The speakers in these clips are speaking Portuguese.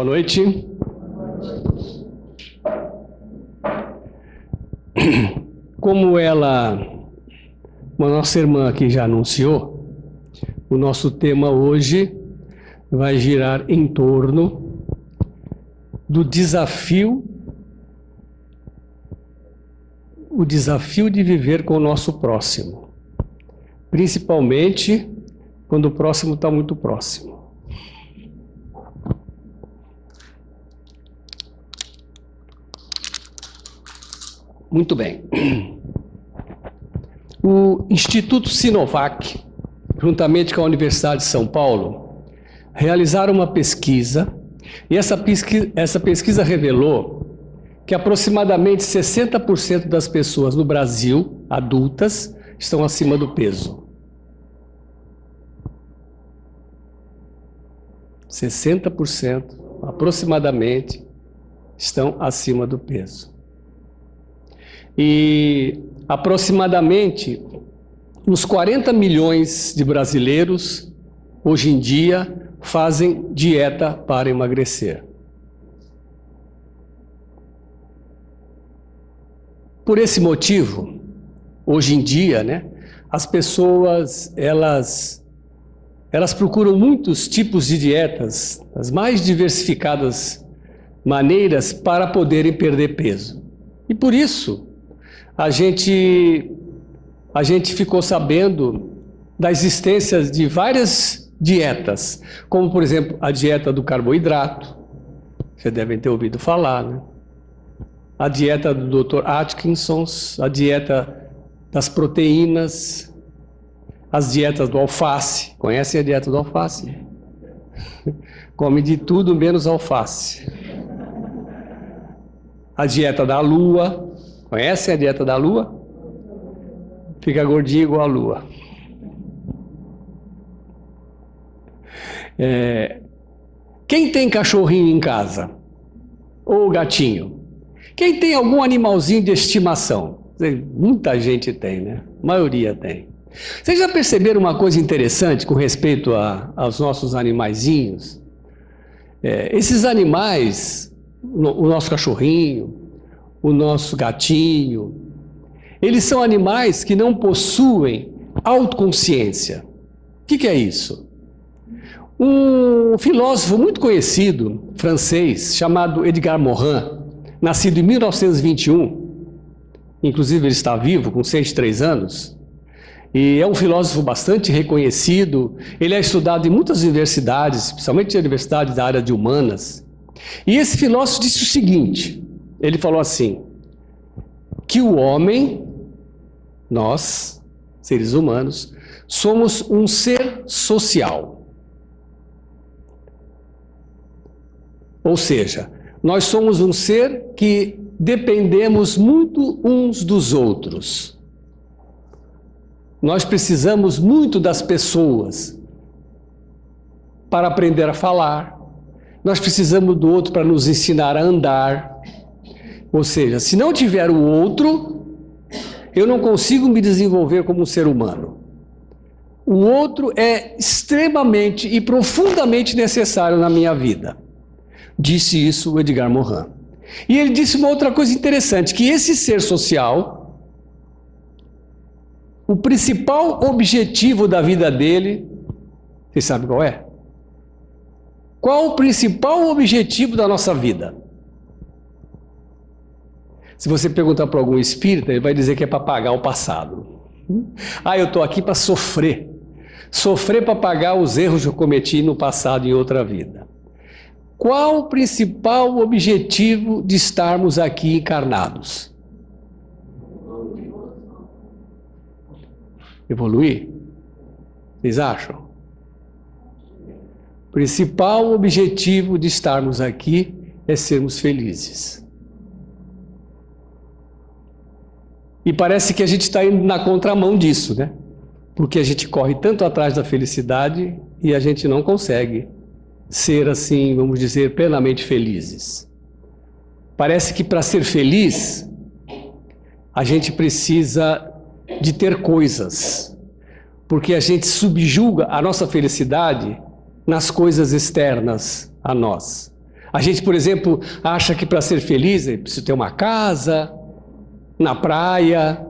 Boa noite. Como a nossa irmã aqui já anunciou, o nosso tema hoje vai girar em torno do desafio, o desafio de viver com o nosso próximo, principalmente quando o próximo está muito próximo. Muito bem. O Instituto Sinovac, juntamente com a Universidade de São Paulo, realizaram uma pesquisa, e essa pesquisa revelou que aproximadamente 60% das pessoas no Brasil, adultas, estão acima do peso. 60%, aproximadamente, estão acima do peso. E aproximadamente uns 40 milhões de brasileiros, hoje em dia, fazem dieta para emagrecer. Por esse motivo, hoje em dia, as pessoas, elas procuram muitos tipos de dietas, as mais diversificadas maneiras para poderem perder peso. E por isso, a gente ficou sabendo da existência de várias dietas, como, por exemplo, a dieta do carboidrato, vocês devem ter ouvido falar, A dieta do Dr. Atkinson, a dieta das proteínas, as dietas do alface. Conhecem a dieta do alface? Come de tudo menos alface. A dieta da lua. Conhecem a dieta da lua? Fica gordinho igual a lua. Quem tem cachorrinho em casa? Ou gatinho? Quem tem algum animalzinho de estimação? Muita gente tem, A maioria tem. Vocês já perceberam uma coisa interessante com respeito aos nossos animaizinhos? Esses animais, o nosso cachorrinho, o nosso gatinho, eles são animais que não possuem autoconsciência. O que é isso? Um filósofo muito conhecido, francês, chamado Edgar Morin, nascido em 1921, inclusive ele está vivo, com 103 anos, e é um filósofo bastante reconhecido. Ele é estudado em muitas universidades, especialmente universidades da área de humanas, e esse filósofo disse o seguinte, ele falou assim, que o homem, nós, seres humanos, somos um ser social. Ou seja, nós somos um ser que dependemos muito uns dos outros. Nós precisamos muito das pessoas para aprender a falar. Nós precisamos do outro para nos ensinar a andar. Ou seja, se não tiver o outro, eu não consigo me desenvolver como um ser humano. O outro é extremamente e profundamente necessário na minha vida. Disse isso o Edgar Morin. E ele disse uma outra coisa interessante, que esse ser social, o principal objetivo da vida dele, vocês sabem qual é? Qual o principal objetivo da nossa vida? Se você perguntar para algum espírita, ele vai dizer que é para pagar o passado. Eu estou aqui para sofrer. Sofrer para pagar os erros que eu cometi no passado em outra vida. Qual o principal objetivo de estarmos aqui encarnados? Evoluir? Vocês acham? O principal objetivo de estarmos aqui é sermos felizes. E parece que a gente está indo na contramão disso, Porque a gente corre tanto atrás da felicidade e a gente não consegue ser assim, vamos dizer, plenamente felizes. Parece que para ser feliz, a gente precisa de ter coisas, porque a gente subjuga a nossa felicidade nas coisas externas a nós. A gente, por exemplo, acha que para ser feliz é preciso ter uma casa na praia.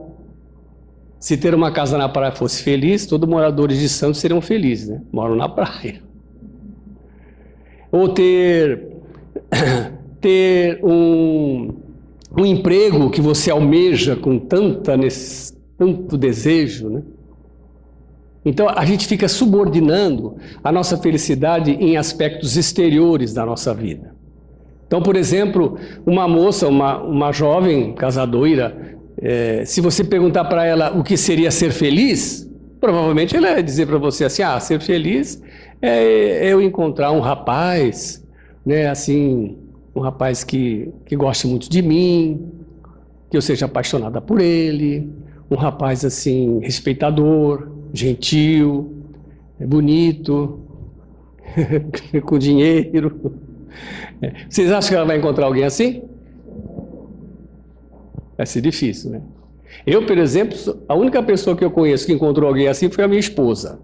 Se ter uma casa na praia fosse feliz, todos os moradores de Santos seriam felizes, né? Moram na praia. Ou ter um emprego que você almeja com tanto desejo, né? Então a gente fica subordinando a nossa felicidade em aspectos exteriores da nossa vida. Então, por exemplo, uma moça, uma jovem casadoira, se você perguntar para ela o que seria ser feliz, provavelmente ela vai dizer para você assim: ser feliz é eu encontrar um rapaz, né, assim, um rapaz que goste muito de mim, que eu seja apaixonada por ele, um rapaz assim respeitador, gentil, bonito, com dinheiro. Vocês acham que ela vai encontrar alguém assim? Vai ser difícil, né? Eu, por exemplo, a única pessoa que eu conheço que encontrou alguém assim foi a minha esposa.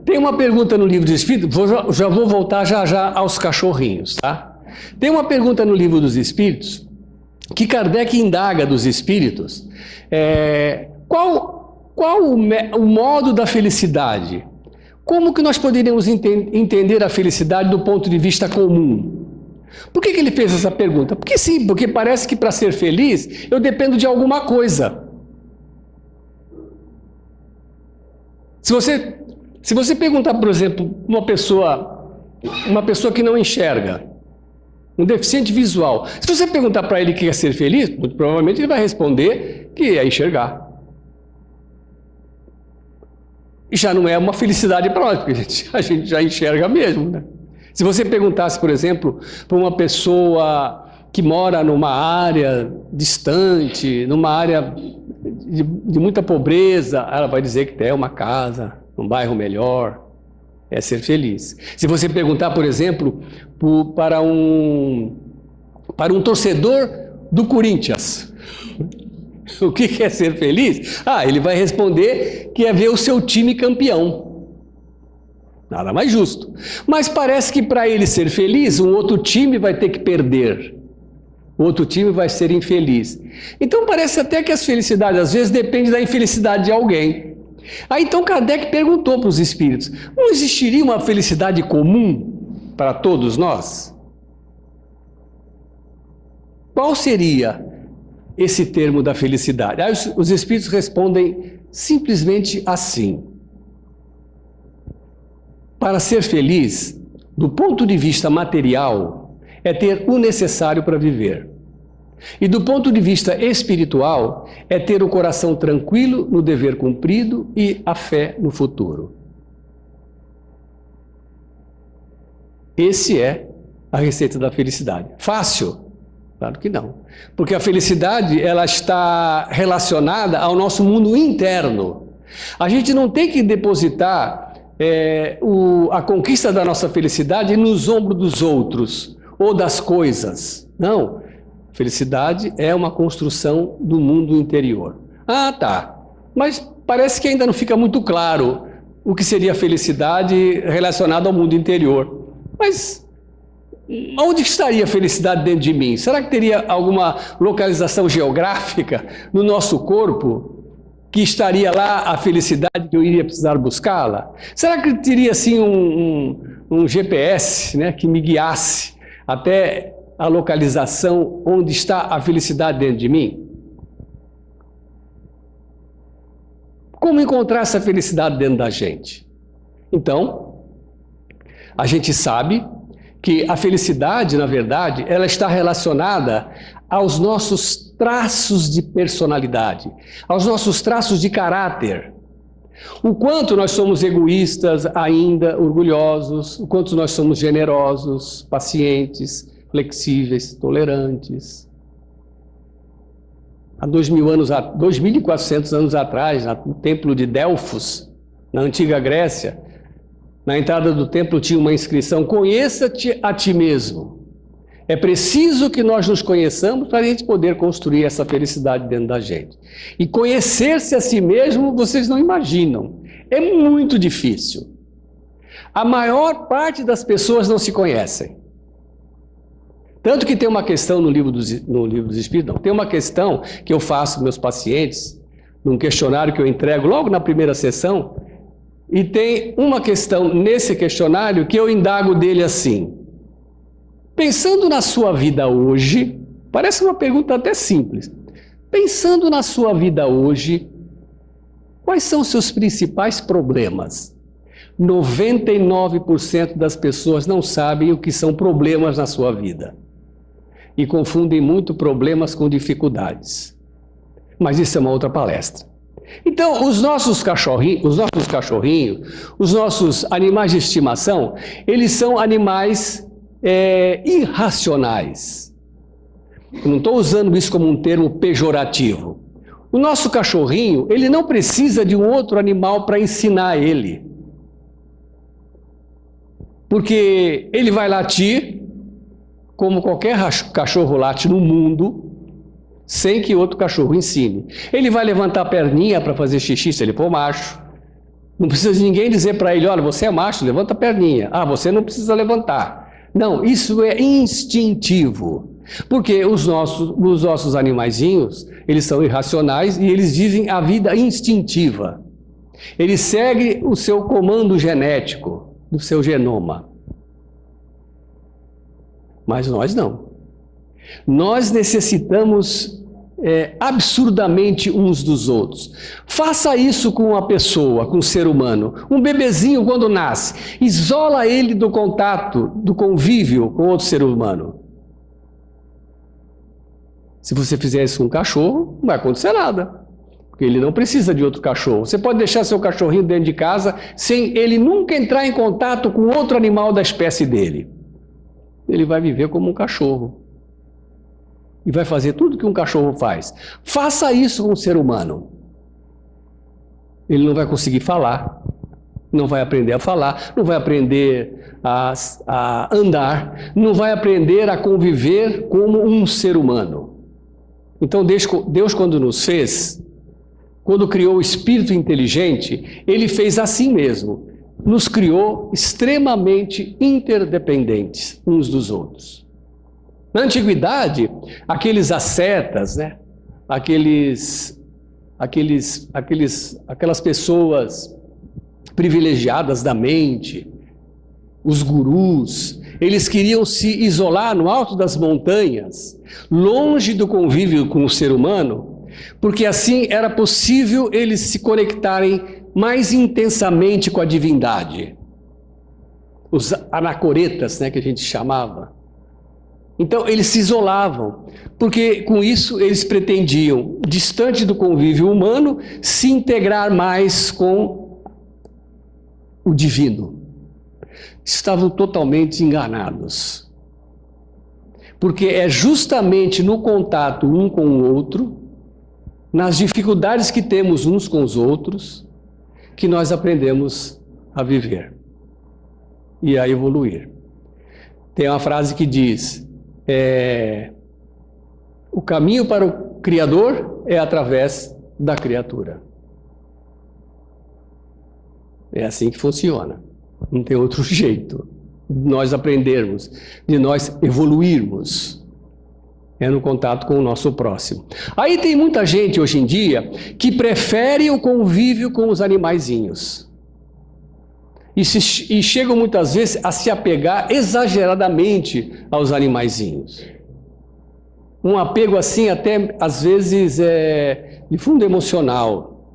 Tem uma pergunta no Livro dos Espíritos, já vou voltar já aos cachorrinhos, tá? Tem uma pergunta no Livro dos Espíritos que Kardec indaga dos espíritos, qual o modo da felicidade? Como que nós poderíamos entender a felicidade do ponto de vista comum? Por que ele fez essa pergunta? Porque sim, porque parece que para ser feliz eu dependo de alguma coisa. Se você perguntar, por exemplo, uma pessoa que não enxerga, um deficiente visual, se você perguntar para ele que quer ser feliz, muito provavelmente ele vai responder que é enxergar. E já não é uma felicidade para nós, porque a gente já enxerga mesmo, né? Se você perguntasse, por exemplo, para uma pessoa que mora numa área distante, numa área de muita pobreza, ela vai dizer que tem uma casa, um bairro melhor, é ser feliz. Se você perguntar, por exemplo, para um torcedor do Corinthians, o que é ser feliz? Ele vai responder que é ver o seu time campeão. Nada mais justo. Mas parece que para ele ser feliz, um outro time vai ter que perder. O outro time vai ser infeliz. Então parece até que as felicidades, às vezes, dependem da infelicidade de alguém. Aí então Kardec perguntou para os espíritos: não existiria uma felicidade comum para todos nós? Qual seria esse termo da felicidade? Aí os espíritos respondem simplesmente assim: para ser feliz, do ponto de vista material, é ter o necessário para viver. E do ponto de vista espiritual, é ter o coração tranquilo no dever cumprido e a fé no futuro. Esse é a receita da felicidade. Fácil? Claro que não. Porque a felicidade, ela está relacionada ao nosso mundo interno. A gente não tem que depositar a conquista da nossa felicidade nos ombros dos outros ou das coisas. Não. Felicidade é uma construção do mundo interior. Tá. Mas parece que ainda não fica muito claro o que seria felicidade relacionada ao mundo interior. Mas onde estaria a felicidade dentro de mim? Será que teria alguma localização geográfica no nosso corpo que estaria lá a felicidade que eu iria precisar buscá-la? Será que teria assim um GPS, né, que me guiasse até a localização onde está a felicidade dentro de mim? Como encontrar essa felicidade dentro da gente? Então, a gente sabe que a felicidade, na verdade, ela está relacionada aos nossos traços de personalidade, aos nossos traços de caráter. O quanto nós somos egoístas ainda, orgulhosos, o quanto nós somos generosos, pacientes, flexíveis, tolerantes. Há 2.400 anos atrás, no templo de Delfos, na antiga Grécia, na entrada do templo tinha uma inscrição: conheça-te a ti mesmo. É preciso que nós nos conheçamos para a gente poder construir essa felicidade dentro da gente. E conhecer-se a si mesmo, vocês não imaginam. É muito difícil. A maior parte das pessoas não se conhecem. Tanto que tem uma questão no livro dos Espíritos, não, tem uma questão que eu faço com meus pacientes, num questionário que eu entrego logo na primeira sessão, e tem uma questão nesse questionário que eu indago dele assim: pensando na sua vida hoje, parece uma pergunta até simples, pensando na sua vida hoje, quais são os seus principais problemas? 99% das pessoas não sabem o que são problemas na sua vida. E confundem muito problemas com dificuldades. Mas isso é uma outra palestra. Então, os nossos cachorrinhos, os nossos animais de estimação, eles são animais irracionais. Eu não estou usando isso como um termo pejorativo. O nosso cachorrinho, ele não precisa de um outro animal para ensinar ele. Porque ele vai latir, como qualquer cachorro late no mundo, sem que outro cachorro ensine. Ele vai levantar a perninha para fazer xixi, se ele for macho. Não precisa de ninguém dizer para ele: olha, você é macho, levanta a perninha. Ah, você não precisa levantar. Não, isso é instintivo. Porque os nossos animaizinhos, eles são irracionais e eles vivem a vida instintiva. Eles seguem o seu comando genético, do seu genoma. Mas nós não. Nós necessitamos absurdamente uns dos outros. Faça isso com uma pessoa, com um ser humano. Um bebezinho, quando nasce, isola ele do contato, do convívio com outro ser humano. Se você fizer isso com um cachorro, não vai acontecer nada. Porque ele não precisa de outro cachorro. Você pode deixar seu cachorrinho dentro de casa sem ele nunca entrar em contato com outro animal da espécie dele. Ele vai viver como um cachorro. E vai fazer tudo que um cachorro faz. Faça isso com um ser humano. Ele não vai conseguir falar, não vai aprender a falar, não vai aprender a andar, não vai aprender a conviver como um ser humano. Então Deus, quando nos fez, quando criou o espírito inteligente, Ele fez assim mesmo. Nos criou extremamente interdependentes uns dos outros. Na antiguidade, aqueles ascetas, né? Aquelas pessoas privilegiadas da mente, os gurus, eles queriam se isolar no alto das montanhas, longe do convívio com o ser humano, porque assim era possível eles se conectarem mais intensamente com a divindade. Os anacoretas, né, que a gente chamava. Então eles se isolavam, porque com isso eles pretendiam, distante do convívio humano, se integrar mais com o divino. Estavam totalmente enganados. Porque é justamente no contato um com o outro, nas dificuldades que temos uns com os outros, que nós aprendemos a viver e a evoluir. Tem uma frase que diz: o caminho para o Criador é através da criatura. É assim que funciona. Não tem outro jeito de nós aprendermos, de nós evoluirmos. É no contato com o nosso próximo. Aí tem muita gente hoje em dia que prefere o convívio com os animaizinhos. E chegam muitas vezes a se apegar exageradamente aos animaizinhos. Um apego assim até às vezes de fundo emocional.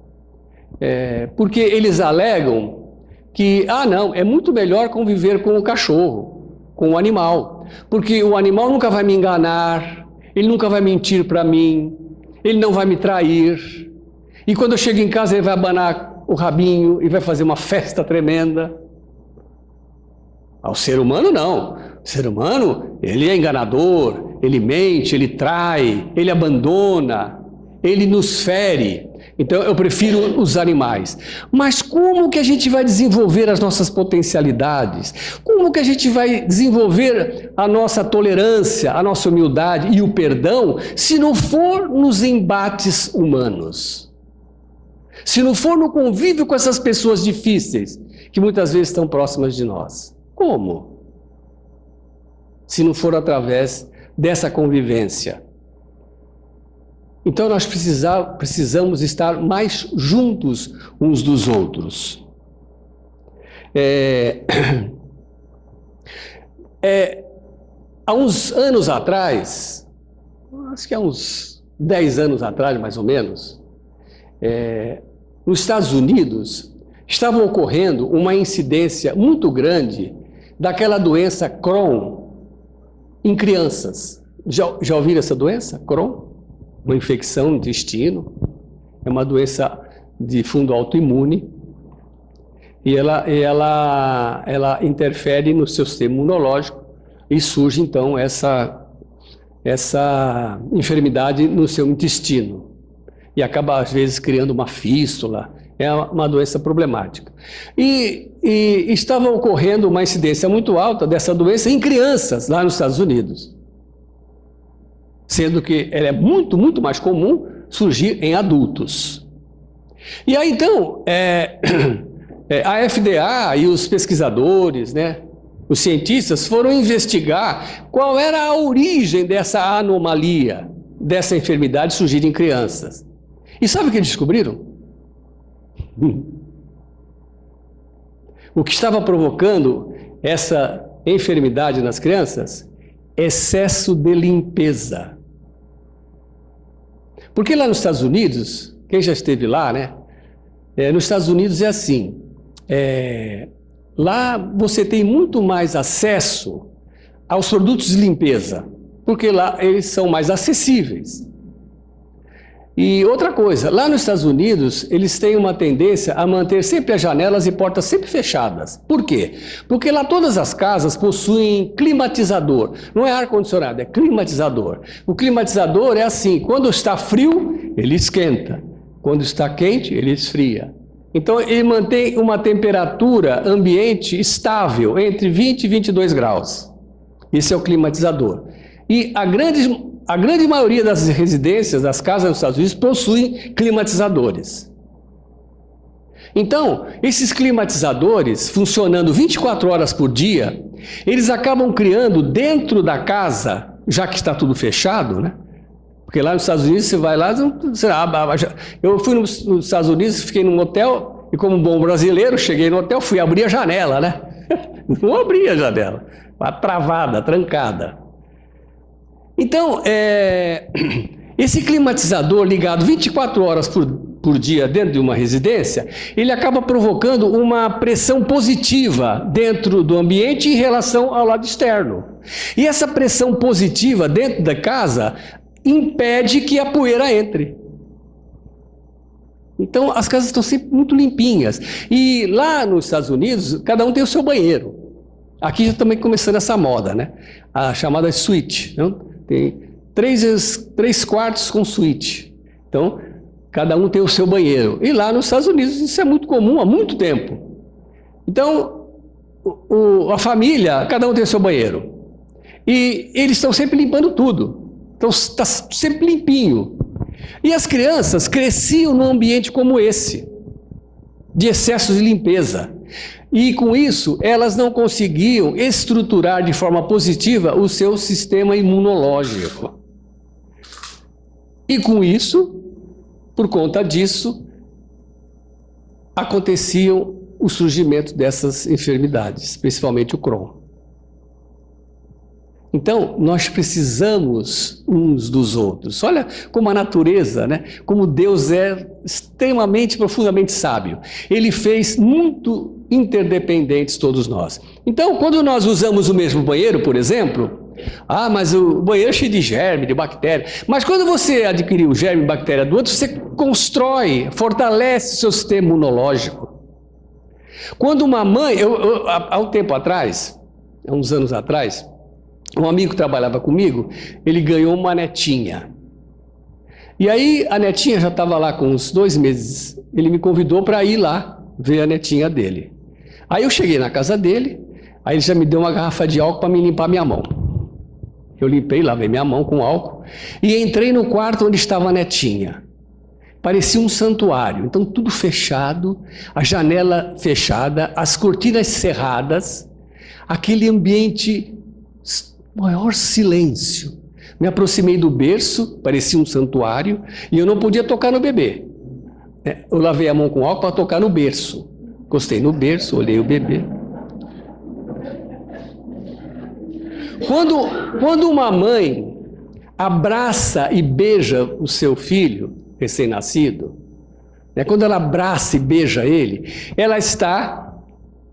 Porque eles alegam que, não, é muito melhor conviver com o cachorro, com o animal. Porque o animal nunca vai me enganar, ele nunca vai mentir para mim, ele não vai me trair. E quando eu chego em casa ele vai abanar o rabinho e vai fazer uma festa tremenda. Ao ser humano não. O ser humano, ele é enganador, ele mente, ele trai, ele abandona, ele nos fere. Então eu prefiro os animais. Mas como que a gente vai desenvolver as nossas potencialidades? Como que a gente vai desenvolver a nossa tolerância, a nossa humildade e o perdão, se não for nos embates humanos? Se não for no convívio com essas pessoas difíceis, que muitas vezes estão próximas de nós. Como? Se não for através dessa convivência. Então nós precisamos estar mais juntos uns dos outros. Há uns anos atrás, acho que há uns 10 anos atrás, mais ou menos, nos Estados Unidos, estava ocorrendo uma incidência muito grande daquela doença Crohn em crianças. Já ouviram essa doença, Crohn? Uma infecção no intestino, é uma doença de fundo autoimune, e ela interfere no seu sistema imunológico, e surge então essa enfermidade no seu intestino, e acaba às vezes criando uma fístula, é uma doença problemática. E estava ocorrendo uma incidência muito alta dessa doença em crianças lá nos Estados Unidos, sendo que ela é muito, muito mais comum surgir em adultos. E aí então, a FDA e os pesquisadores, né, os cientistas foram investigar qual era a origem dessa anomalia, dessa enfermidade surgir em crianças. E sabe o que eles descobriram? O que estava provocando essa enfermidade nas crianças? Excesso de limpeza. Porque lá nos Estados Unidos, quem já esteve lá, né? Nos Estados Unidos é assim, lá você tem muito mais acesso aos produtos de limpeza, porque lá eles são mais acessíveis. E outra coisa, lá nos Estados Unidos, eles têm uma tendência a manter sempre as janelas e portas sempre fechadas. Por quê? Porque lá todas as casas possuem climatizador. Não é ar-condicionado, é climatizador. O climatizador é assim, quando está frio, ele esquenta. Quando está quente, ele esfria. Então, ele mantém uma temperatura ambiente estável, entre 20 e 22 graus. Esse é o climatizador. E a grande maioria das residências, das casas nos Estados Unidos, possuem climatizadores. Então, esses climatizadores, funcionando 24 horas por dia, eles acabam criando dentro da casa, já que está tudo fechado, né? Porque lá nos Estados Unidos, você vai lá, eu fui nos Estados Unidos, fiquei num hotel, e como bom brasileiro, cheguei no hotel, fui abrir a janela, né? Não abri a janela, travada, trancada. Então, esse climatizador ligado 24 horas por dia dentro de uma residência, ele acaba provocando uma pressão positiva dentro do ambiente em relação ao lado externo. E essa pressão positiva dentro da casa impede que a poeira entre. Então, as casas estão sempre muito limpinhas. E lá nos Estados Unidos, cada um tem o seu banheiro. Aqui já também começando essa moda, né? A chamada suíte. Então, tem 3 quartos com suíte. Então, cada um tem o seu banheiro. E lá nos Estados Unidos isso é muito comum há muito tempo. Então, a família, cada um tem o seu banheiro. E eles estão sempre limpando tudo. Então, está sempre limpinho. E as crianças cresciam num ambiente como esse, de excesso de limpeza. E com isso, elas não conseguiam estruturar de forma positiva o seu sistema imunológico. E com isso, por conta disso, aconteciam o surgimento dessas enfermidades, principalmente o Crohn. Então, nós precisamos uns dos outros. Olha como a natureza, né? Como Deus é extremamente, profundamente sábio. Ele fez muito interdependentes todos nós. Então, quando nós usamos o mesmo banheiro, por exemplo, mas o banheiro é cheio de germe, de bactéria. Mas quando você adquirir o germe e bactéria do outro, você constrói, fortalece o seu sistema imunológico. Quando uma mãe, há um tempo atrás, há uns anos atrás, um amigo que trabalhava comigo, ele ganhou uma netinha. E aí a netinha já estava lá com uns 2 meses. Ele me convidou para ir lá ver a netinha dele. Aí eu cheguei na casa dele, aí ele já me deu uma garrafa de álcool para me limpar minha mão. Eu limpei, lavei minha mão com álcool e entrei no quarto onde estava a netinha. Parecia um santuário. Então, tudo fechado, a janela fechada, as cortinas cerradas, aquele ambiente, maior silêncio. Me aproximei do berço, parecia um santuário, e eu não podia tocar no bebê. Eu lavei a mão com álcool para tocar no berço. Encostei no berço, olhei o bebê. Quando uma mãe abraça e beija o seu filho recém-nascido, quando ela abraça e beija ele, ela está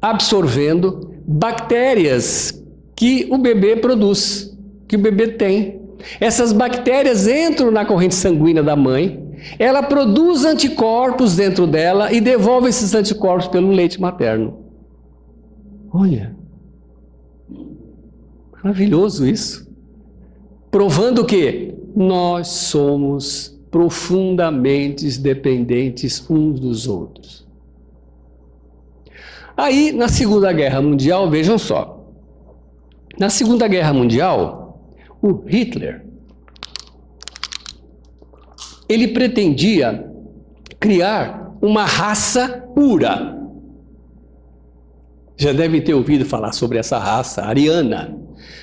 absorvendo bactérias que o bebê produz, que o bebê tem. Essas bactérias entram na corrente sanguínea da mãe, ela produz anticorpos dentro dela e devolve esses anticorpos pelo leite materno. Olha, maravilhoso isso. Provando que nós somos profundamente dependentes uns dos outros. Aí, na Segunda Guerra Mundial, vejam só, na Segunda Guerra Mundial, o Hitler, ele pretendia criar uma raça pura. Já devem ter ouvido falar sobre essa raça ariana,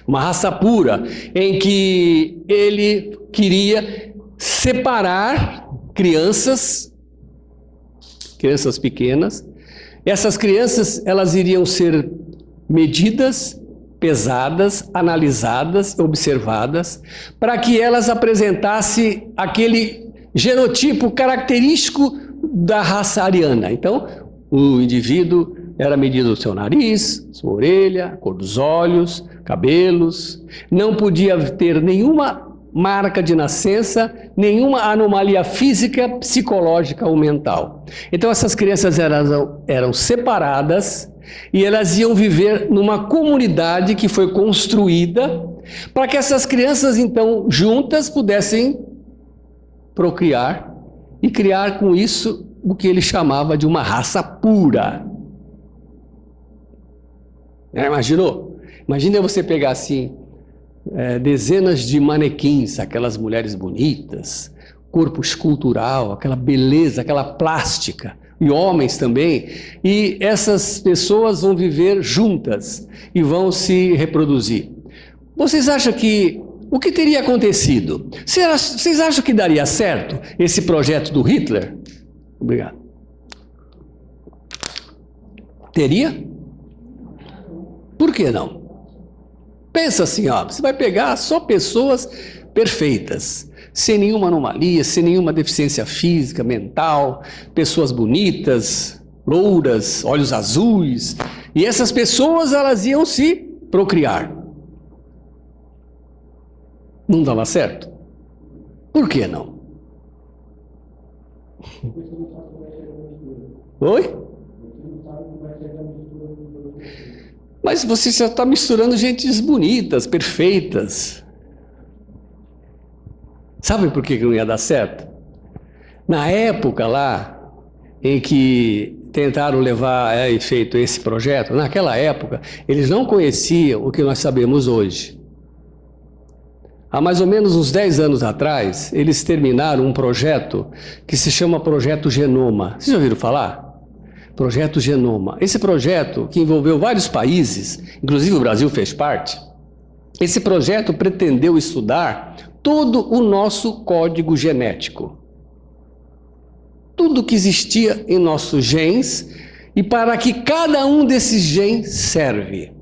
uma raça pura, em que ele queria separar crianças pequenas. Essas crianças, elas iriam ser medidas, pesadas, analisadas, observadas, para que elas apresentassem aquele genotipo característico da raça ariana. Então, o indivíduo era medido o seu nariz, sua orelha, a cor dos olhos, cabelos, não podia ter nenhuma marca de nascença, nenhuma anomalia física, psicológica ou mental. Então essas crianças eram separadas e elas iam viver numa comunidade que foi construída para que essas crianças então juntas pudessem procriar e criar com isso o que ele chamava de uma raça pura. Imaginou? Imagina você pegar assim dezenas de manequins, aquelas mulheres bonitas, corpo escultural, aquela beleza, aquela plástica, e homens também, e essas pessoas vão viver juntas e vão se reproduzir. Vocês acham que o que teria acontecido? Vocês acham que daria certo esse projeto do Hitler? Obrigado. Teria? Por que não? Pensa assim, você vai pegar só pessoas perfeitas, sem nenhuma anomalia, sem nenhuma deficiência física, mental, pessoas bonitas, louras, olhos azuis, e essas pessoas elas iam se procriar. Não dava certo? Por que não? Oi? Mas você já está misturando gentes bonitas, perfeitas. Sabe por que não ia dar certo? Na época lá, em que tentaram levar a efeito esse projeto, naquela época, eles não conheciam o que nós sabemos hoje. Há mais ou menos uns 10 anos atrás, eles terminaram um projeto que se chama Projeto Genoma. Vocês já ouviram falar? Projeto Genoma. Esse projeto, que envolveu vários países, inclusive o Brasil fez parte, esse projeto pretendeu estudar todo o nosso código genético. Tudo que existia em nossos genes e para que cada um desses genes serve.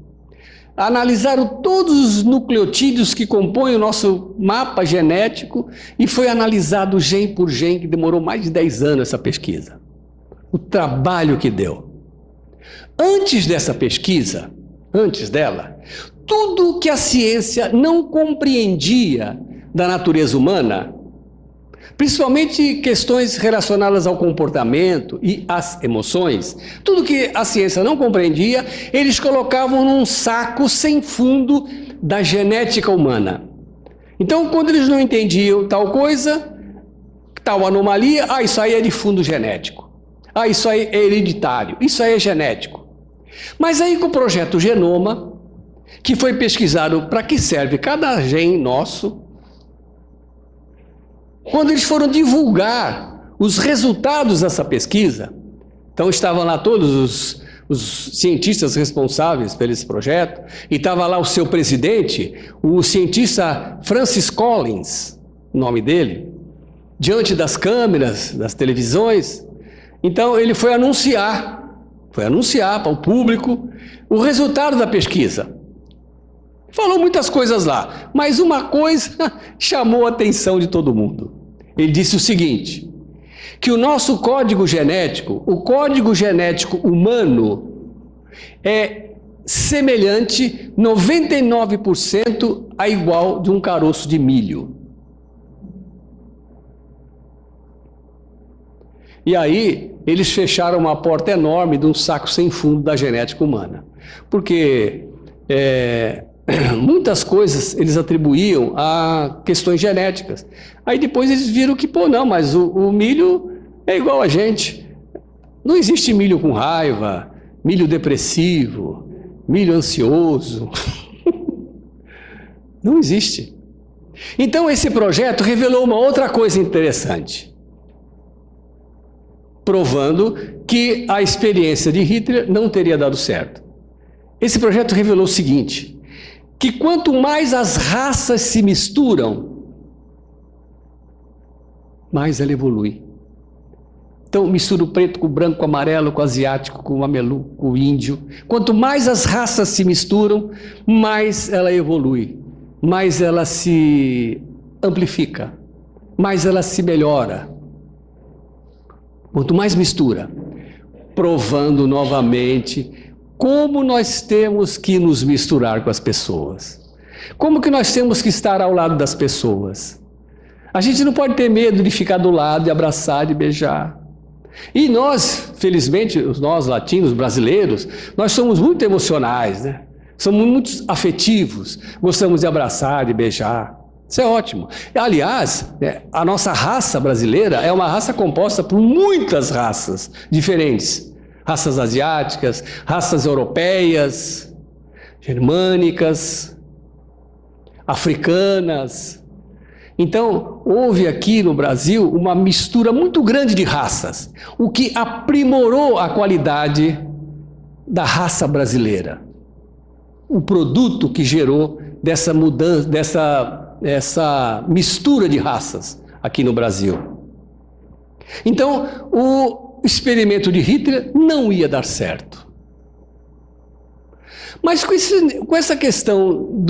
Analisaram todos os nucleotídeos que compõem o nosso mapa genético e foi analisado gene por gene, que demorou mais de 10 anos essa pesquisa. O trabalho que deu. Antes dessa pesquisa, antes dela, tudo que a ciência não compreendia da natureza humana, principalmente questões relacionadas ao comportamento e às emoções, tudo que a ciência não compreendia, eles colocavam num saco sem fundo da genética humana. Então, quando eles não entendiam tal coisa, tal anomalia, isso aí é de fundo genético. Isso aí é hereditário, isso aí é genético. Mas aí com o projeto Genoma, que foi pesquisado para que serve cada gene nosso, quando eles foram divulgar os resultados dessa pesquisa, então estavam lá todos os cientistas responsáveis por esse projeto, e estava lá o seu presidente, o cientista Francis Collins, o nome dele, diante das câmeras, das televisões. Então ele foi anunciar para o público o resultado da pesquisa. Falou muitas coisas lá, mas uma coisa chamou a atenção de todo mundo. Ele disse o seguinte, que o nosso código genético, o código genético humano, é semelhante 99% a igual de um caroço de milho. E aí, eles fecharam uma porta enorme de um saco sem fundo da genética humana. Porque muitas coisas eles atribuíam a questões genéticas. Aí depois eles viram que, não, mas o milho é igual a gente. Não existe milho com raiva, milho depressivo, milho ansioso. Não existe. Então esse projeto revelou uma outra coisa interessante, provando que a experiência de Hitler não teria dado certo. Esse projeto revelou o seguinte, que quanto mais as raças se misturam, mais ela evolui. Então mistura o preto com o branco, com o amarelo, com o asiático, com o mameluco, com o índio. Quanto mais as raças se misturam, mais ela evolui, mais ela se amplifica, mais ela se melhora. Quanto mais mistura, provando novamente como nós temos que nos misturar com as pessoas. Como que nós temos que estar ao lado das pessoas. A gente não pode ter medo de ficar do lado, de abraçar, de beijar. E nós, felizmente, nós latinos, brasileiros, nós somos muito emocionais, né? Somos muito afetivos, gostamos de abraçar, de beijar. Isso é ótimo. Aliás, a nossa raça brasileira é uma raça composta por muitas raças diferentes. Raças asiáticas, raças europeias, germânicas, africanas. Então, houve aqui no Brasil uma mistura muito grande de raças, o que aprimorou a qualidade da raça brasileira. O produto que gerou dessa mudança, essa mistura de raças aqui no Brasil. Então, o experimento de Hitler não ia dar certo. Mas com essa questão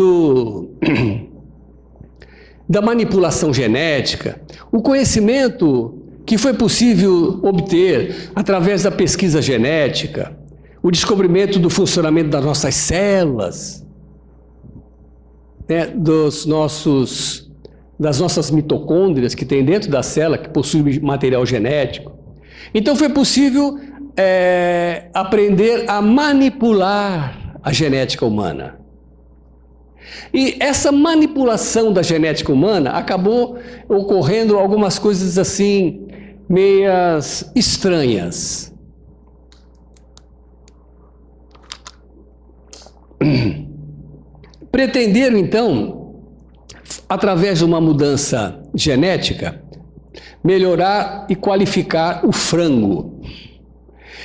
da manipulação genética, o conhecimento que foi possível obter através da pesquisa genética, o descobrimento do funcionamento das nossas células, das nossas mitocôndrias que tem dentro da célula, que possui material genético. Então foi possível aprender a manipular a genética humana. E essa manipulação da genética humana acabou ocorrendo algumas coisas assim, meias estranhas. Pretenderam, então, através de uma mudança genética, melhorar e qualificar o frango.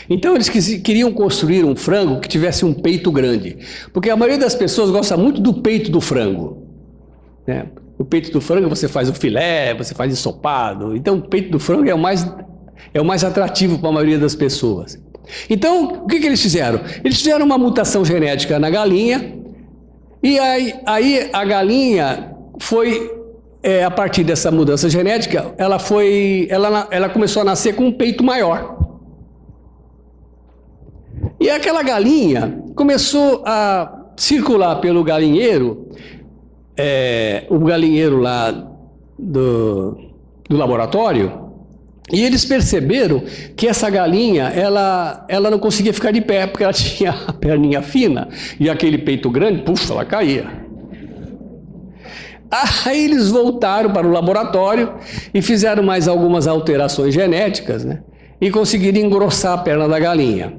Então eles queriam construir um frango que tivesse um peito grande, porque a maioria das pessoas gosta muito do peito do frango, né? O peito do frango você faz o filé, você faz ensopado, então o peito do frango é o mais atrativo para a maioria das pessoas. Então o que eles fizeram? Eles fizeram uma mutação genética na galinha, e aí a galinha foi, a partir dessa mudança genética, ela começou a nascer com um peito maior. E aquela galinha começou a circular pelo galinheiro, o galinheiro lá do laboratório, e eles perceberam que essa galinha, ela não conseguia ficar de pé, porque ela tinha a perninha fina, e aquele peito grande, puxa, ela caía. Aí eles voltaram para o laboratório e fizeram mais algumas alterações genéticas, né? E conseguiram engrossar a perna da galinha.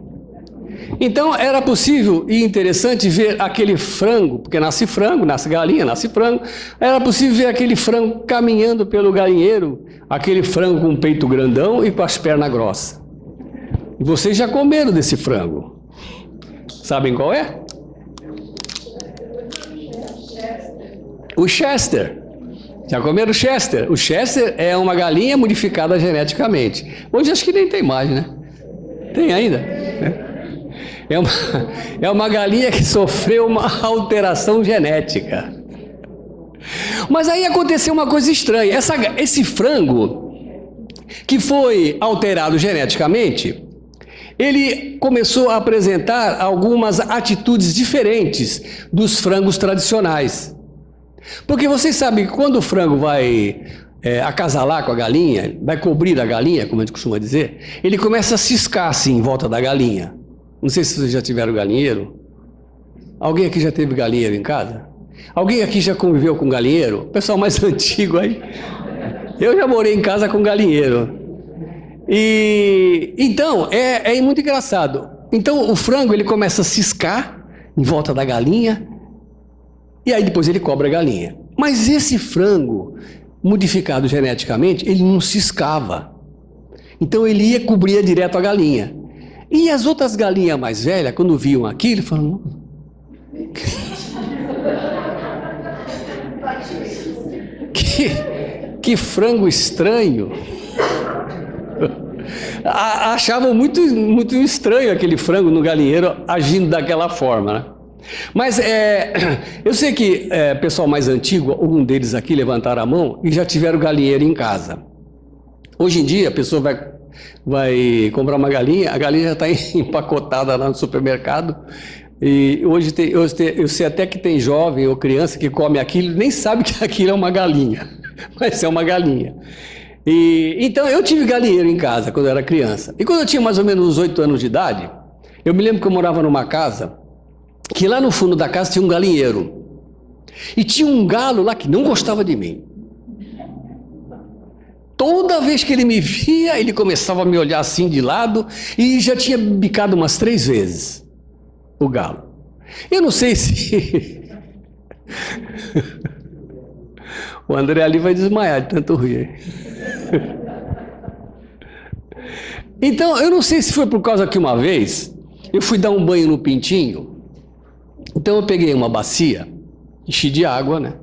Então era possível e interessante ver aquele frango, porque nasce frango, nasce galinha, nasce frango, era possível ver aquele frango caminhando pelo galinheiro, aquele frango com o peito grandão e com as pernas grossas. Vocês já comeram desse frango? Sabem qual é? O Chester. Já comeram o Chester? O Chester é uma galinha modificada geneticamente. Hoje acho que nem tem mais, né? Tem ainda? É uma galinha que sofreu uma alteração genética. Mas aí aconteceu uma coisa estranha. Esse frango que foi alterado geneticamente, ele começou a apresentar algumas atitudes diferentes dos frangos tradicionais. Porque vocês sabem que quando o frango vai acasalar com a galinha, vai cobrir a galinha, como a gente costuma dizer, ele começa a ciscar assim em volta da galinha. Não sei se vocês já tiveram galinheiro. Alguém aqui já teve galinheiro em casa? Alguém aqui já conviveu com galinheiro? Pessoal mais antigo aí. Eu já morei em casa com galinheiro. E então, é muito engraçado. Então, o frango, ele começa a ciscar em volta da galinha, e aí depois ele cobra a galinha. Mas esse frango, modificado geneticamente, ele não ciscava. Então, ele ia cobrir direto a galinha. E as outras galinhas mais velhas, quando viam aquilo, falaram... Que frango estranho. Achavam muito, muito estranho aquele frango no galinheiro agindo daquela forma, né? Mas eu sei que pessoal mais antigo, algum deles aqui levantaram a mão e já tiveram galinheiro em casa. Hoje em dia a pessoa vai comprar uma galinha, a galinha já está empacotada lá no supermercado. E hoje eu sei até que tem jovem ou criança que come aquilo e nem sabe que aquilo é uma galinha, mas é uma galinha. Então eu tive galinheiro em casa quando eu era criança. E quando eu tinha mais ou menos uns 8 anos de idade, eu me lembro que eu morava numa casa que lá no fundo da casa tinha um galinheiro. E tinha um galo lá que não gostava de mim. Toda vez que ele me via, ele começava a me olhar assim de lado e já tinha bicado umas 3 vezes o galo. Eu não sei se... O André ali vai desmaiar de tanto rir. Então, eu não sei se foi por causa que uma vez eu fui dar um banho no pintinho. Então eu peguei uma bacia, enchi de água, né?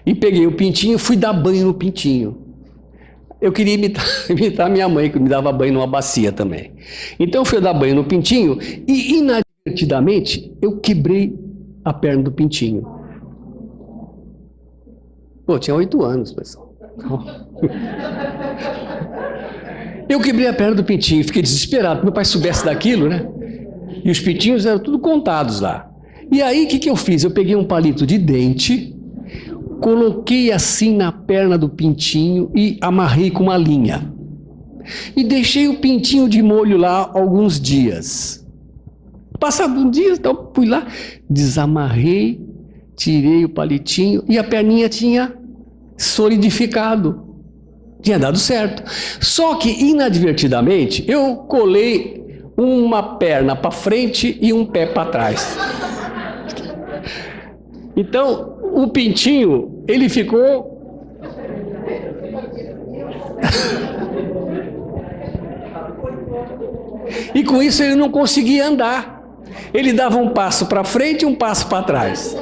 E peguei o pintinho e fui dar banho no pintinho. Eu queria imitar minha mãe, que me dava banho numa bacia também. Então eu fui dar banho no pintinho e inadvertidamente eu quebrei a perna do pintinho. Pô, tinha 8 anos, pessoal. Eu quebrei a perna do pintinho, fiquei desesperado. Meu pai soubesse daquilo, né? E os pintinhos eram tudo contados lá. E aí, o que eu fiz? Eu peguei um palito de dente, coloquei assim na perna do pintinho e amarrei com uma linha. E deixei o pintinho de molho lá alguns dias. Passado um dia, então fui lá, desamarrei, tirei o palitinho e a perninha tinha solidificado. Tinha dado certo. Só que, inadvertidamente, eu colei uma perna para frente e um pé para trás. Então, o pintinho, ele ficou... E com isso ele não conseguia andar. Ele dava um passo para frente e um passo para trás.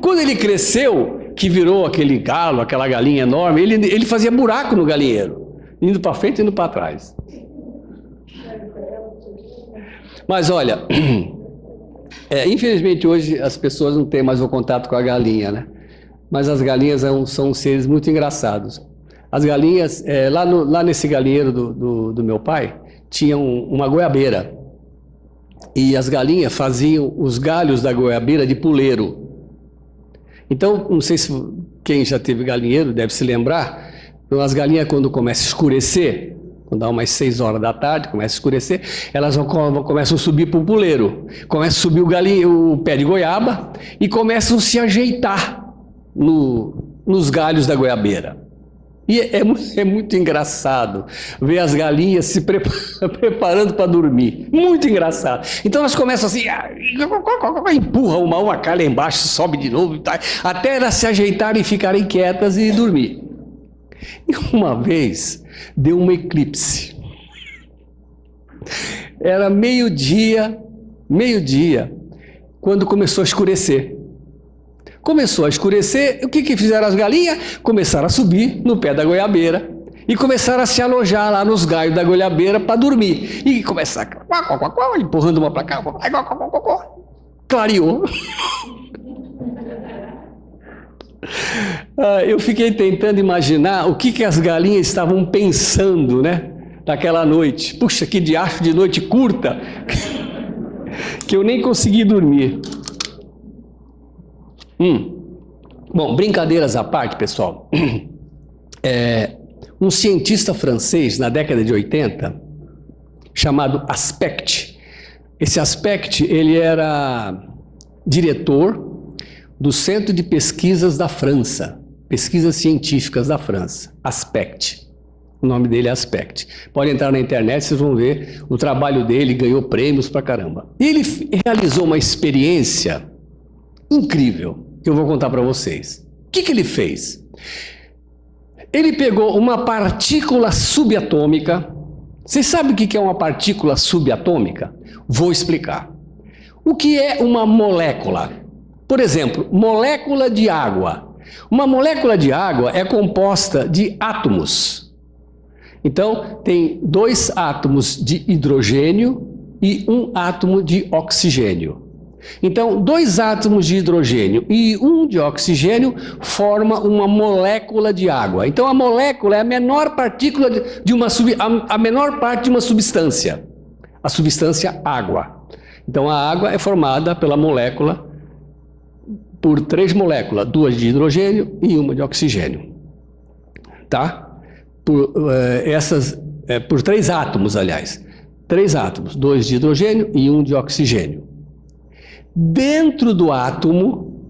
Quando ele cresceu, que virou aquele galo, aquela galinha enorme, ele fazia buraco no galinheiro, indo para frente e indo para trás. Mas olha, infelizmente hoje as pessoas não têm mais o contato com a galinha, né? Mas as galinhas são seres muito engraçados. As galinhas, lá nesse galinheiro do meu pai, tinha uma goiabeira. E as galinhas faziam os galhos da goiabeira de puleiro. Então, não sei se quem já teve galinheiro deve se lembrar, as galinhas quando começa a escurecer, quando dá umas 6 horas da tarde, começa a escurecer, elas começam a subir para o puleiro, começam a subir o pé de goiaba e começam a se ajeitar nos galhos da goiabeira. E é muito engraçado ver as galinhas se preparando para dormir. Muito engraçado. Então elas começam assim, empurra uma cai lá embaixo, sobe de novo, tá, até elas se ajeitarem e ficarem quietas e dormir. E uma vez deu um eclipse. Era meio-dia, quando começou a escurecer. Começou a escurecer, o que fizeram as galinhas? Começaram a subir no pé da goiabeira e começaram a se alojar lá nos galhos da goiabeira para dormir. E começaram empurrando uma para cá, clareou. Eu fiquei tentando imaginar o que as galinhas estavam pensando, né? Naquela noite. Puxa, que diacho de noite curta, que eu nem consegui dormir. Bom, brincadeiras à parte, pessoal. Um cientista francês, na década de 80, chamado Aspect. Esse Aspect, ele era diretor do Centro de Pesquisas da França, Pesquisas Científicas da França, Aspect. O nome dele é Aspect. Pode entrar na internet, vocês vão ver o trabalho dele, ganhou prêmios pra caramba. E ele realizou uma experiência incrível, que eu vou contar para vocês. O que ele fez? Ele pegou uma partícula subatômica. Vocês sabem o que é uma partícula subatômica? Vou explicar. O que é uma molécula? Por exemplo, molécula de água. Uma molécula de água é composta de átomos. Então, tem 2 átomos de hidrogênio e 1 átomo de oxigênio. Então, 2 átomos de hidrogênio e 1 de oxigênio formam uma molécula de água. Então, a molécula é a menor partícula a menor parte de uma substância. A substância água. Então, a água é formada pela molécula por 3 moléculas, 2 de hidrogênio e 1 de oxigênio. Tá? Por 3 átomos, aliás. 3 átomos, 2 de hidrogênio e 1 de oxigênio. Dentro do átomo,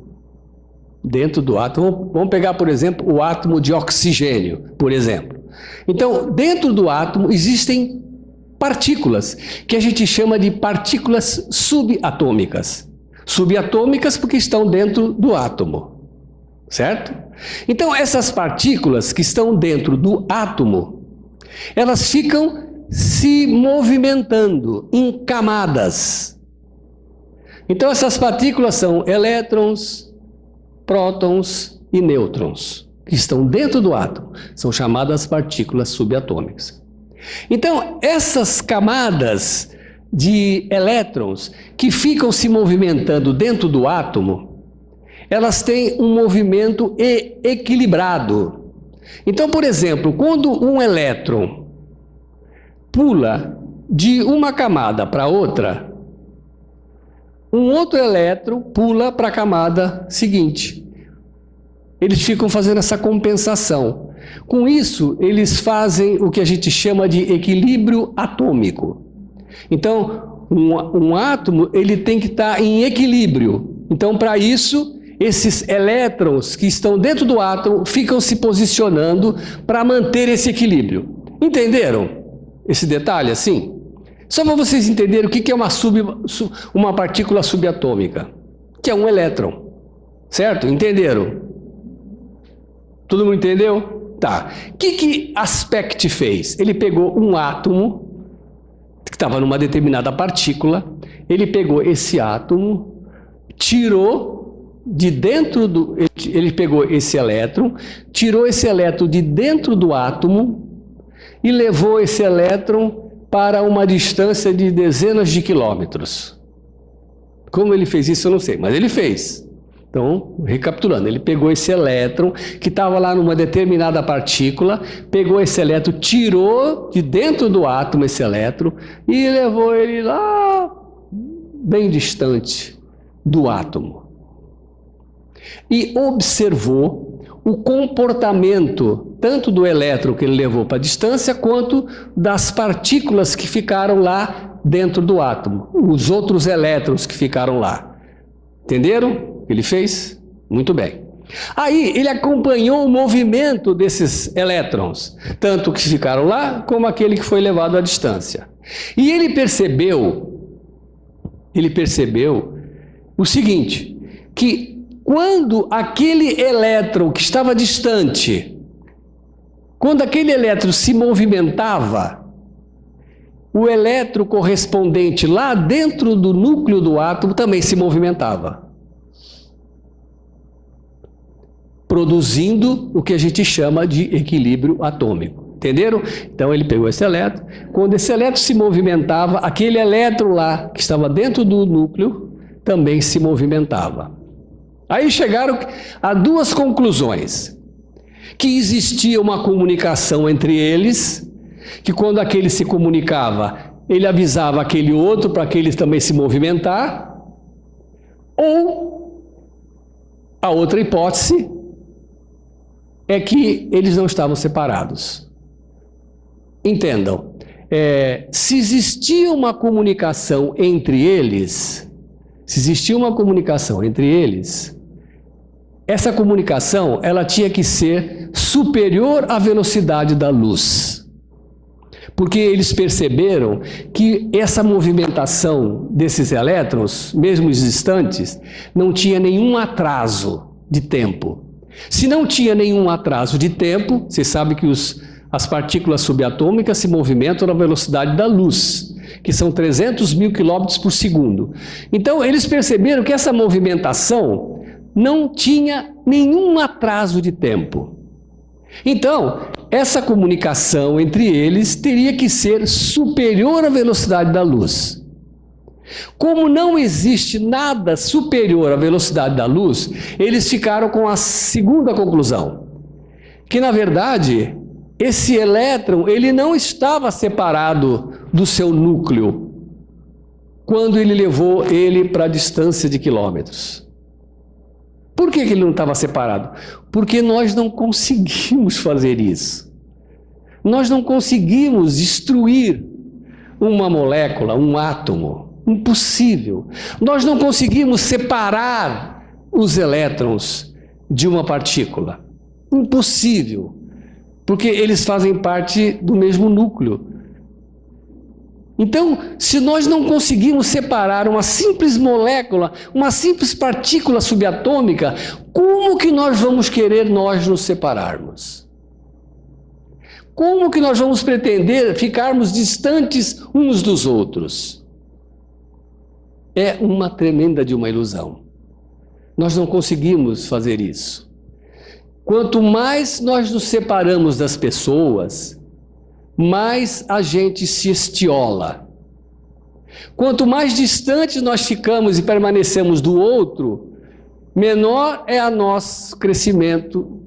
vamos pegar, por exemplo, o átomo de oxigênio, por exemplo. Então, dentro do átomo existem partículas, que a gente chama de partículas subatômicas. Subatômicas porque estão dentro do átomo, certo? Então, essas partículas que estão dentro do átomo, elas ficam se movimentando em camadas. Então, essas partículas são elétrons, prótons e nêutrons, que estão dentro do átomo. São chamadas partículas subatômicas. Então, essas camadas de elétrons que ficam se movimentando dentro do átomo, elas têm um movimento equilibrado. Então, por exemplo, quando um elétron pula de uma camada para outra, um outro elétron pula para a camada seguinte. Eles ficam fazendo essa compensação. Com isso, eles fazem o que a gente chama de equilíbrio atômico. Então, um átomo ele tem que estar em equilíbrio. Então, para isso, esses elétrons que estão dentro do átomo ficam se posicionando para manter esse equilíbrio. Entenderam esse detalhe assim? Só para vocês entenderem o que é uma partícula subatômica, que é um elétron, certo? Entenderam? Todo mundo entendeu? Tá. O que Aspect fez? Ele pegou um átomo que estava numa determinada partícula, ele pegou esse átomo, tirou de dentro do... Ele pegou esse elétron, tirou esse elétron de dentro do átomo e levou esse elétron para uma distância de dezenas de quilômetros. Como ele fez isso, eu não sei, mas ele fez. Então, recapitulando, ele pegou esse elétron que estava lá numa determinada partícula, pegou esse elétron, tirou de dentro do átomo esse elétron e levou ele lá bem distante do átomo. E observou o comportamento tanto do elétron que ele levou para a distância, quanto das partículas que ficaram lá dentro do átomo, os outros elétrons que ficaram lá. Entenderam o que ele fez? Muito bem. Aí ele acompanhou o movimento desses elétrons, tanto que ficaram lá, como aquele que foi levado à distância. E ele percebeu o seguinte, que quando aquele elétron que estava distante, quando aquele elétron se movimentava, o elétron correspondente lá dentro do núcleo do átomo também se movimentava, produzindo o que a gente chama de equilíbrio atômico. Entenderam? Então ele pegou esse elétron, quando esse elétron se movimentava, aquele elétron lá que estava dentro do núcleo também se movimentava. Aí chegaram a duas conclusões: que existia uma comunicação entre eles, que quando aquele se comunicava, ele avisava aquele outro para aquele também se movimentar, ou a outra hipótese é que eles não estavam separados. Entendam, se existia uma comunicação entre eles, essa comunicação ela tinha que ser superior à velocidade da luz. Porque eles perceberam que essa movimentação desses elétrons, mesmo os distantes, não tinha nenhum atraso de tempo. Se não tinha nenhum atraso de tempo, você sabe que as partículas subatômicas se movimentam na velocidade da luz, que são 300 mil quilômetros por segundo. Então, eles perceberam que essa movimentação não tinha nenhum atraso de tempo. Então, essa comunicação entre eles teria que ser superior à velocidade da luz. Como não existe nada superior à velocidade da luz, eles ficaram com a segunda conclusão, que na verdade esse elétron ele não estava separado do seu núcleo quando ele levou ele para a distância de quilômetros. Por que ele não estava separado? Porque nós não conseguimos fazer isso. Nós não conseguimos destruir uma molécula, um átomo. Impossível. Nós não conseguimos separar os elétrons de uma partícula. Impossível. Porque eles fazem parte do mesmo núcleo. Então, se nós não conseguimos separar uma simples molécula, uma simples partícula subatômica, como que nós vamos querer nós nos separarmos? Como que nós vamos pretender ficarmos distantes uns dos outros? É uma tremenda de uma ilusão. Nós não conseguimos fazer isso. Quanto mais nós nos separamos das pessoas, mais a gente se estiola. Quanto mais distante nós ficamos e permanecemos do outro, menor é o nosso crescimento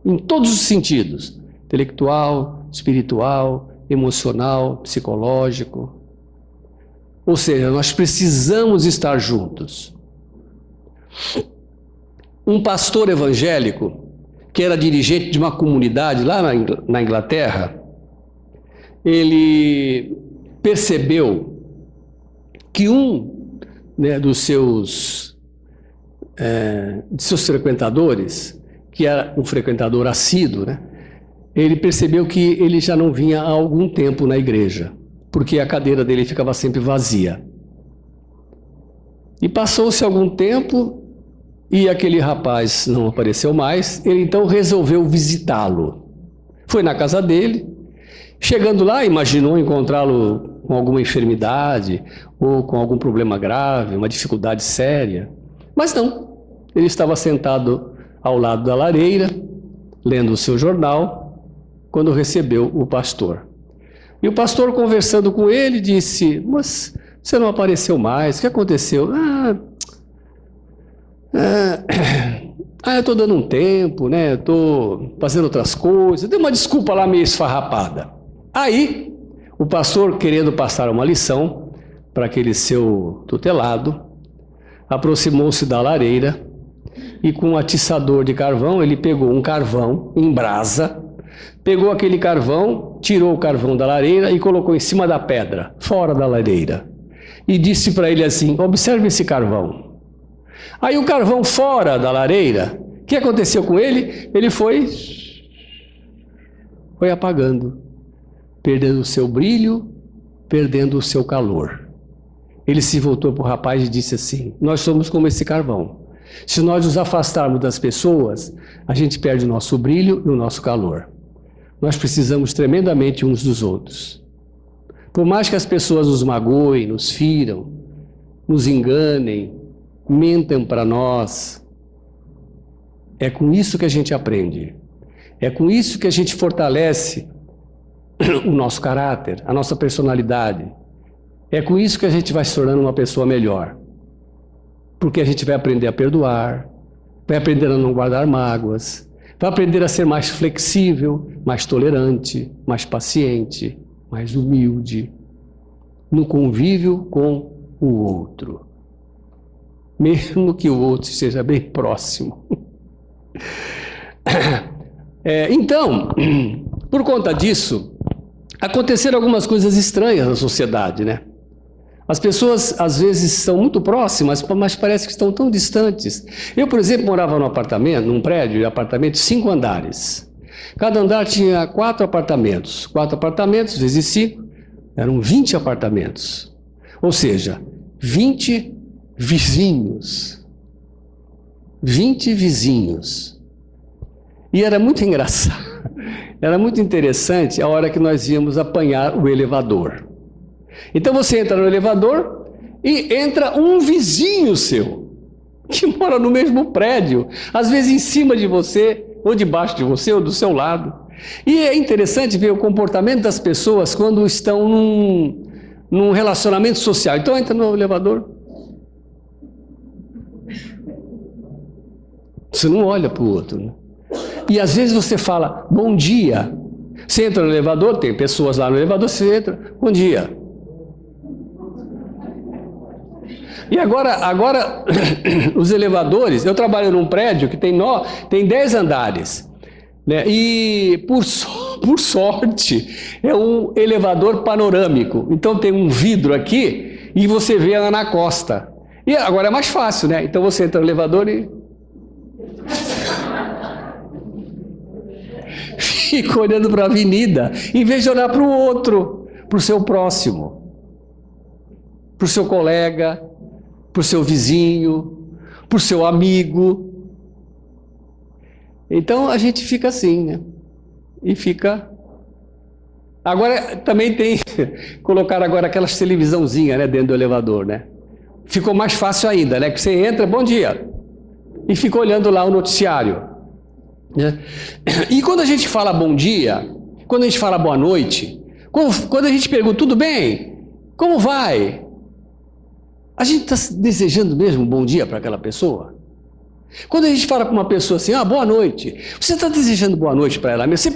em todos os sentidos: intelectual, espiritual, emocional, psicológico. Ou seja, nós precisamos estar juntos. Um pastor evangélico, que era dirigente de uma comunidade lá na Inglaterra, ele percebeu que dos seus frequentadores, que era um frequentador assíduo, ele percebeu que ele já não vinha há algum tempo na igreja, porque a cadeira dele ficava sempre vazia. E passou-se algum tempo e aquele rapaz não apareceu mais. Ele então resolveu visitá-lo. Foi na casa dele. Chegando lá, imaginou encontrá-lo com alguma enfermidade ou com algum problema grave, uma dificuldade séria. Mas não. Ele estava sentado ao lado da lareira, lendo o seu jornal, quando recebeu o pastor. E o pastor, conversando com ele, disse: mas você não apareceu mais, o que aconteceu? Eu estou dando um tempo, estou fazendo outras coisas, deu uma desculpa lá meio esfarrapada. Aí, o pastor, querendo passar uma lição para aquele seu tutelado, aproximou-se da lareira e com um atiçador de carvão, ele pegou um carvão em brasa, pegou aquele carvão, tirou o carvão da lareira e colocou em cima da pedra, fora da lareira. E disse para ele assim: observe esse carvão. Aí o carvão fora da lareira, que aconteceu com ele? Ele foi apagando, perdendo o seu brilho, perdendo o seu calor. Ele se voltou para o rapaz e disse assim: nós somos como esse carvão. Se nós nos afastarmos das pessoas, a gente perde o nosso brilho e o nosso calor. Nós precisamos tremendamente uns dos outros. Por mais que as pessoas nos magoem, nos firam, nos enganem, mentem para nós, é com isso que a gente aprende. É com isso que a gente fortalece o nosso caráter, a nossa personalidade. É com isso que a gente vai se tornando uma pessoa melhor. Porque a gente vai aprender a perdoar, vai aprender a não guardar mágoas, vai aprender a ser mais flexível, mais tolerante, mais paciente, mais humilde, no convívio com o outro. Mesmo que o outro esteja bem próximo. Então, por conta disso, aconteceram algumas coisas estranhas na sociedade, né? As pessoas, às vezes, são muito próximas, mas parece que estão tão distantes. Eu, por exemplo, morava num apartamento, num prédio de apartamentos, 5 andares. Cada andar tinha 4 apartamentos. 4 apartamentos vezes 5, eram 20 apartamentos. Ou seja, 20 vizinhos. 20 vizinhos. E era muito engraçado, era muito interessante a hora que nós íamos apanhar o elevador. Então você entra no elevador e entra um vizinho seu, que mora no mesmo prédio, às vezes em cima de você, ou debaixo de você, ou do seu lado. E é interessante ver o comportamento das pessoas quando estão num relacionamento social. Então entra no elevador, você não olha para o outro, né? E às vezes você fala, bom dia. Você entra no elevador, tem pessoas lá no elevador, você entra, bom dia. E agora os elevadores, eu trabalho num prédio que tem 10 andares, né? E por sorte é um elevador panorâmico. Então tem um vidro aqui e você vê ela na costa. E agora é mais fácil, né? Então você entra no elevador e fica olhando para a avenida, em vez de olhar para o outro, para o seu próximo, para o seu colega, para o seu vizinho, para o seu amigo. Então a gente fica assim, né? E fica... Agora também tem... Colocaram agora aquelas televisãozinhas, né, dentro do elevador, né? Ficou mais fácil ainda, né? Que você entra, bom dia, e fica olhando lá o noticiário. E quando a gente fala bom dia, quando a gente fala boa noite, quando a gente pergunta, tudo bem? Como vai? A gente está desejando mesmo um bom dia para aquela pessoa? Quando a gente fala para uma pessoa assim, boa noite, você está desejando boa noite para ela mesmo? Você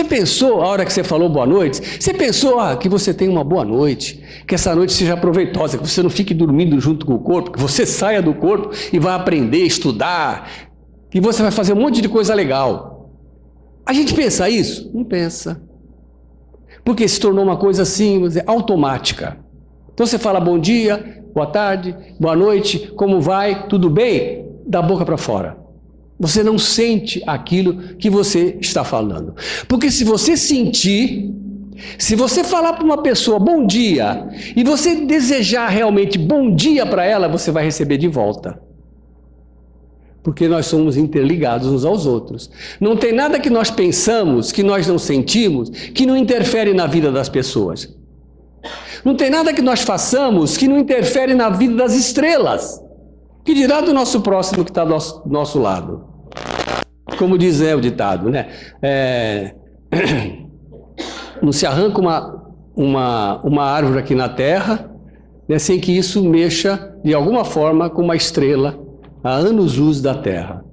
pensou a hora que você falou boa noite? Você pensou que você tenha uma boa noite, que essa noite seja proveitosa, que você não fique dormindo junto com o corpo, que você saia do corpo e vá aprender, estudar, que você vai fazer um monte de coisa legal. A gente pensa isso? Não pensa. Porque se tornou uma coisa assim, vamos dizer, automática. Então você fala bom dia, boa tarde, boa noite, como vai, tudo bem? Da boca para fora. Você não sente aquilo que você está falando. Porque se você sentir, se você falar para uma pessoa bom dia, e você desejar realmente bom dia para ela, você vai receber de volta. Porque nós somos interligados uns aos outros. Não tem nada que nós pensamos, que nós não sentimos, que não interfere na vida das pessoas. Não tem nada que nós façamos que não interfere na vida das estrelas. Que dirá do nosso próximo que está do nosso lado? Como diz o ditado, né? Não se arranca uma árvore aqui na terra, né, sem que isso mexa de alguma forma com uma estrela a anos-luz da terra.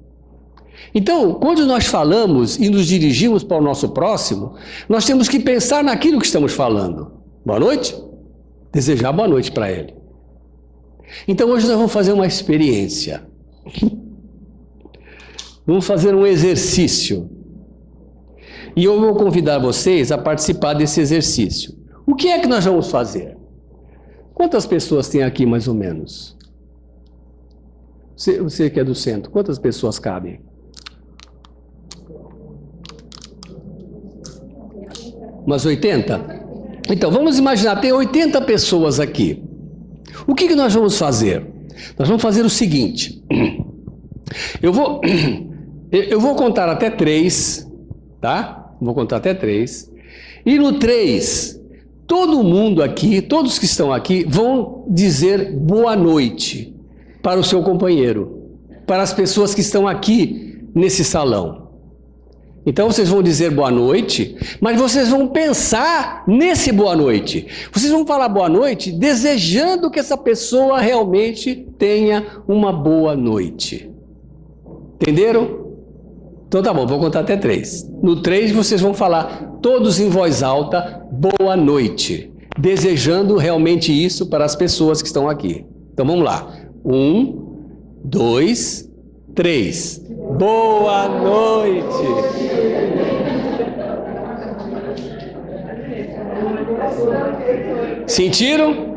Então, quando nós falamos e nos dirigimos para o nosso próximo, nós temos que pensar naquilo que estamos falando. Boa noite? Desejar boa noite para ele. Então, hoje nós vamos fazer uma experiência. Vamos fazer um exercício. E eu vou convidar vocês a participar desse exercício. O que é que nós vamos fazer? Quantas pessoas tem aqui, mais ou menos? Você que é do centro, quantas pessoas cabem? Umas 80? Então, vamos imaginar, tem 80 pessoas aqui. O que nós vamos fazer? Nós vamos fazer o seguinte. Eu vou contar até 3, tá? Vou contar até 3. E no 3, todo mundo aqui, todos que estão aqui, vão dizer boa noite para o seu companheiro, para as pessoas que estão aqui nesse salão. Então vocês vão dizer boa noite, mas vocês vão pensar nesse boa noite. Vocês vão falar boa noite desejando que essa pessoa realmente tenha uma boa noite. Entenderam? Então tá bom, vou contar até 3. No 3 vocês vão falar todos em voz alta, boa noite, desejando realmente isso para as pessoas que estão aqui. Então vamos lá. 1, 2, 3. Boa noite! Sentiram?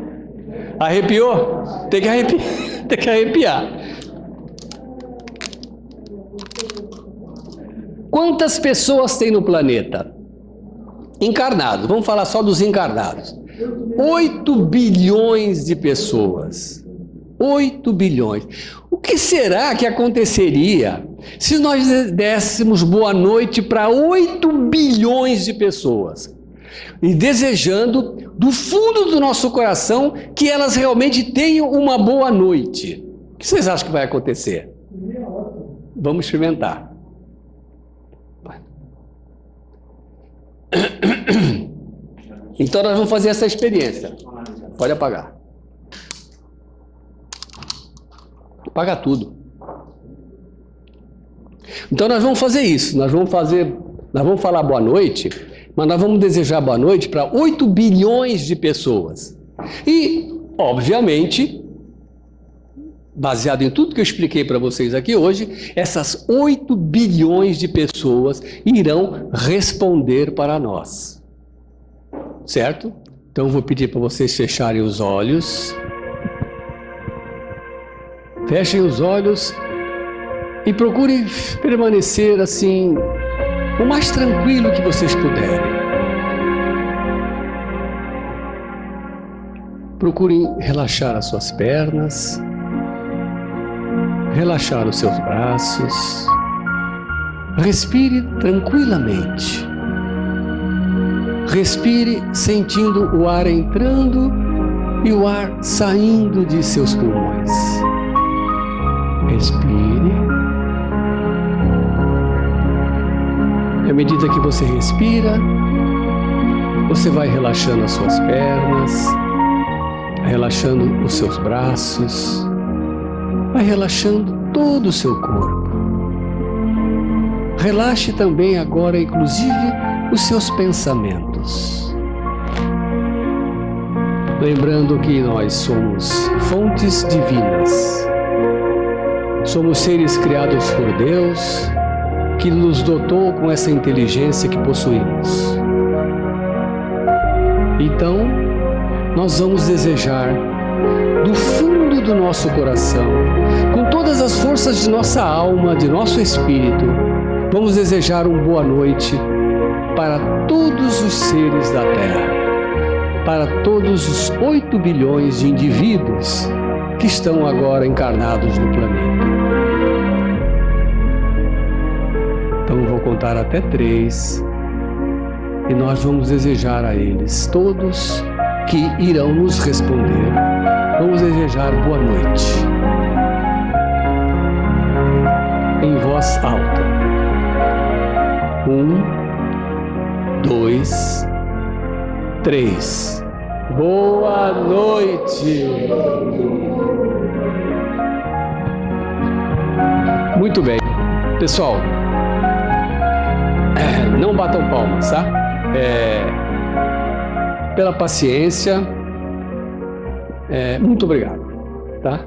Arrepiou? Tem que arrepiar. Tem que arrepiar. Quantas pessoas tem no planeta? Encarnados, vamos falar só dos encarnados. 8 bilhões de pessoas. 8 bilhões. O que será que aconteceria se nós dessemos boa noite para 8 bilhões de pessoas? E desejando do fundo do nosso coração que elas realmente tenham uma boa noite. O que vocês acham que vai acontecer? Vamos experimentar. Então nós vamos fazer essa experiência. Pode apagar. Apaga tudo. Então nós vamos fazer isso. Nós vamos falar boa noite, mas nós vamos desejar boa noite para 8 bilhões de pessoas. E, obviamente, baseado em tudo que eu expliquei para vocês aqui hoje, essas 8 bilhões de pessoas irão responder para nós. Certo? Então eu vou pedir para vocês fecharem os olhos. Fechem os olhos e procurem permanecer assim, o mais tranquilo que vocês puderem. Procurem relaxar as suas pernas, relaxar os seus braços. Respire tranquilamente. Respire sentindo o ar entrando e o ar saindo de seus pulmões. Respire. E à medida que você respira, você vai relaxando as suas pernas, relaxando os seus braços, vai relaxando todo o seu corpo. Relaxe também agora, inclusive, os seus pensamentos. Lembrando que nós somos fontes divinas. Somos seres criados por Deus, que nos dotou com essa inteligência que possuímos. Então, nós vamos desejar do fundo do nosso coração, com todas as forças de nossa alma, de nosso espírito, vamos desejar uma boa noite para todos os seres da Terra, para todos os 8 bilhões de indivíduos que estão agora encarnados no planeta. Então eu vou contar até 3 e nós vamos desejar a eles, todos que irão nos responder, vamos desejar boa noite, em voz alta. 1, 2, 3. Boa noite! Muito bem. Pessoal, não batam palmas, tá? Pela paciência, muito obrigado, tá?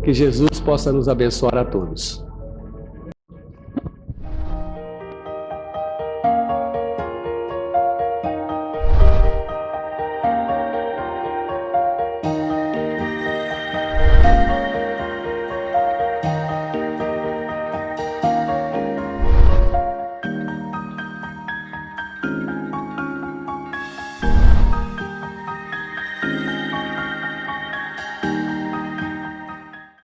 Que Jesus possa nos abençoar a todos.